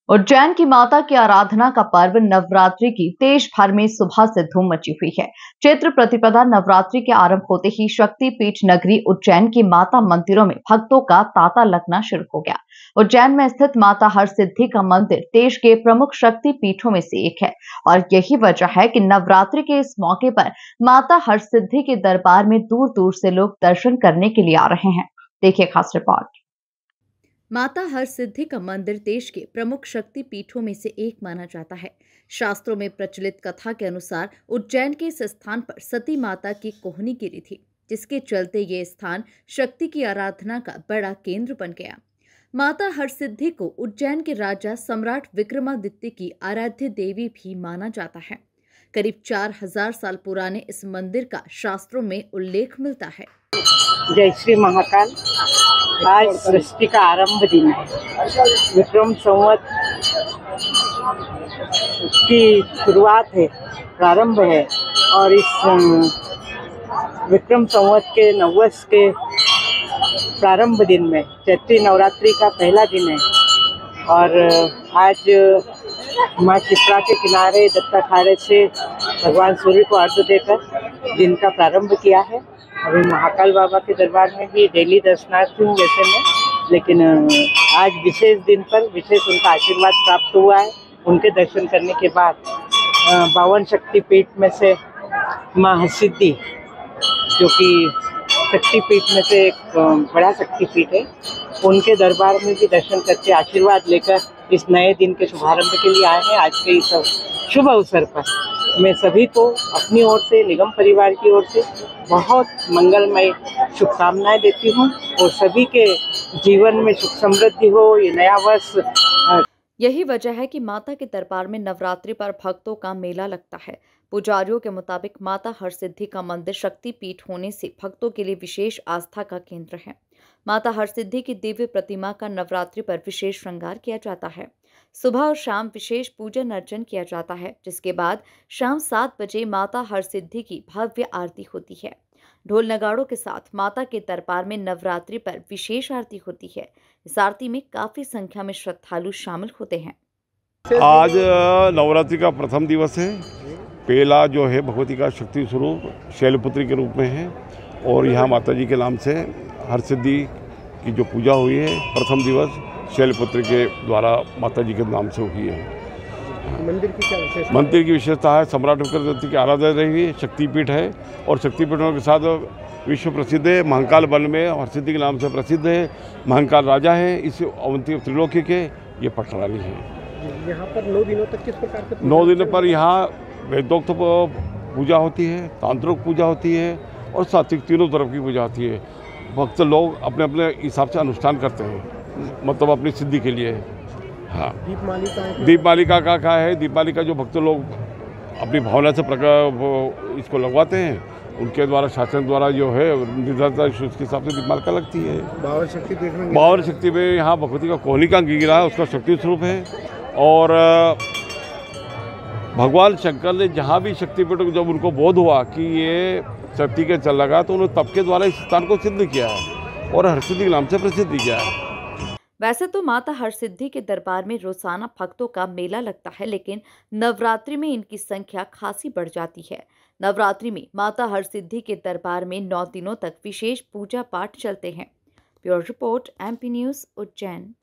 उज्जैन की माता की आराधना का पर्व नवरात्रि की देश भर में सुबह से धूम मची हुई है। चैत्र प्रतिपदा नवरात्रि के आरंभ होते ही शक्ति पीठ नगरी उज्जैन की माता मंदिरों में भक्तों का तांता लगना शुरू हो गया। उज्जैन में स्थित माता हरसिद्धि का मंदिर देश के प्रमुख शक्ति पीठों में से एक है और यही वजह है कि नवरात्रि के इस मौके पर माता हरसिद्धि के दरबार में दूर दूर से लोग दर्शन करने के लिए आ रहे हैं। देखिए खास रिपोर्ट। माता हरसिद्धि का मंदिर देश के प्रमुख शक्ति पीठों में से एक माना जाता है। शास्त्रों में प्रचलित कथा के अनुसार उज्जैन के इस स्थान पर सती माता की कोहनी गिरी थी, जिसके चलते ये स्थान शक्ति की आराधना का बड़ा केंद्र बन गया। माता हरसिद्धि को उज्जैन के राजा सम्राट विक्रमादित्य की आराध्य देवी भी माना जाता है। करीब 4000 साल पुराने इस मंदिर का शास्त्रों में उल्लेख मिलता है। जय श्री महाकाल। आज सृष्टि का आरंभ दिन है। विक्रम संवत की शुरुआत है, प्रारंभ है और इस विक्रम संवत के नववर्ष के प्रारंभ दिन में चैत्री नवरात्रि का पहला दिन है और आज माँ शिप्रा के किनारे दत्ताखाड़े से भगवान सूर्य को अर्घ्य देकर दिन का प्रारंभ किया है। अभी महाकाल बाबा के दरबार में भी डेली दर्शनार्थी हूँ वैसे मैं, लेकिन आज विशेष दिन पर विशेष उनका आशीर्वाद प्राप्त हुआ है। उनके दर्शन करने के बाद 52 शक्तिपीठ में से माँ हरसिद्धि, जो कि शक्तिपीठ में से एक बड़ा शक्तिपीठ है, उनके दरबार में भी दर्शन करके आशीर्वाद लेकर इस नए दिन के शुभारंभ के लिए आए हैं। आज के इस शुभ अवसर पर मैं सभी को अपनी ओर से, निगम परिवार की ओर से बहुत मंगलमय शुभकामनाएं देती हूँ और सभी के जीवन में सुख समृद्धि हो। ये नया वर्ष यही वजह है कि माता के दरबार में नवरात्रि पर भक्तों का मेला लगता है। पुजारियों के मुताबिक माता हरसिद्धि का मंदिर शक्ति पीठ होने से भक्तों के लिए विशेष आस्था का केंद्र है। माता हरसिद्धि की दिव्य प्रतिमा का नवरात्रि पर विशेष श्रृंगार किया जाता है। सुबह और शाम विशेष पूजन अर्चन किया जाता है, जिसके बाद शाम 7 बजे माता हरसिद्धि की भव्य आरती होती है। ढोल नगाड़ों के साथ माता के दरबार में नवरात्रि पर विशेष आरती होती है। इस आरती में काफी संख्या में श्रद्धालु शामिल होते हैं। आज नवरात्रि का प्रथम दिवस है। पहला जो है भगवती का शक्ति स्वरूप शैलपुत्री के रूप में है और यहाँ माता जी के नाम से हरसिद्धि की जो पूजा हुई है प्रथम दिवस शैलपुत्री के द्वारा माता जी के नाम से हुई है। मंदिर की क्या विशेषता? मंदिर की विशेषता है सम्राट विक्रमादित्य की आराधना रही, शक्तिपीठ है और शक्तिपीठों के साथ विश्व प्रसिद्ध है। महाकाल वन में हरसिद्धि के नाम से प्रसिद्ध है। महाकाल राजा है इस अवंती त्रिलोकी के, ये पटरानी है। यहाँ पर 9 दिनों तक किस प्रकार के 9 दिन पर यहाँ वेदोक्त पूजा होती है, तांत्रिक पूजा होती है और सात्विक तीनों तरफ की पूजा होती है। भक्त लोग अपने अपने हिसाब से अनुष्ठान करते हैं, मतलब अपनी सिद्धि के लिए। हाँ, दीपमालिका का क्या है? दीपमालिका जो भक्त लोग अपनी भावना से इसको लगवाते हैं, उनके द्वारा शासन द्वारा जो है निर्धारित उसके हिसाब से दीपमालिका लगती है। 52 शक्ति में यहाँ भगवती का कोहनी का गिरा है, उसका शक्ति स्वरूप है। और भगवान शंकर ने जहाँ भी शक्तिपीठ जब उनको बोध हुआ कि ये शक्ति के चल लगा, तो उन्होंने तब के द्वारा इस स्थान को सिद्ध किया है और हरसिद्धि के नाम से प्रसिद्ध किया है। वैसे तो माता हरसिद्धि के दरबार में रोजाना भक्तों का मेला लगता है, लेकिन नवरात्रि में इनकी संख्या खासी बढ़ जाती है। नवरात्रि में माता हरसिद्धि के दरबार में 9 दिनों तक विशेष पूजा पाठ चलते हैं। Bureau report, MP news, Ujjain.